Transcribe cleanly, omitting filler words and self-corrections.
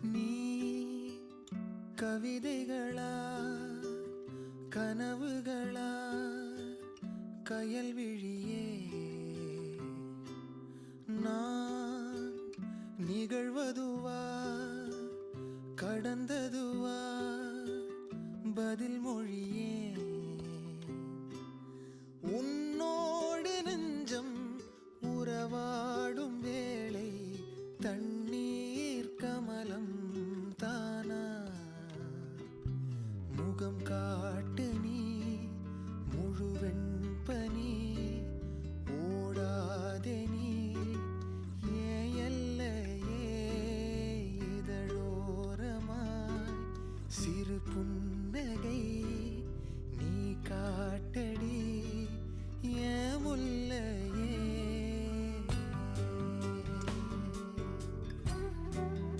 நீ கவிதைகளா கனவுகளா கயல் விழியே நான் நிகழ்வதுவா கடந்ததுவா பதில் மொழியே உன்னோடு நெஞ்சம் உறவாடும் வேளை தண்ணீர் கமலம் தானா முகம் காட்டு நீ முழுவெண் பனி ஓடாதே நீ ஏல்லையே இதழோரமாய் சிறு புன்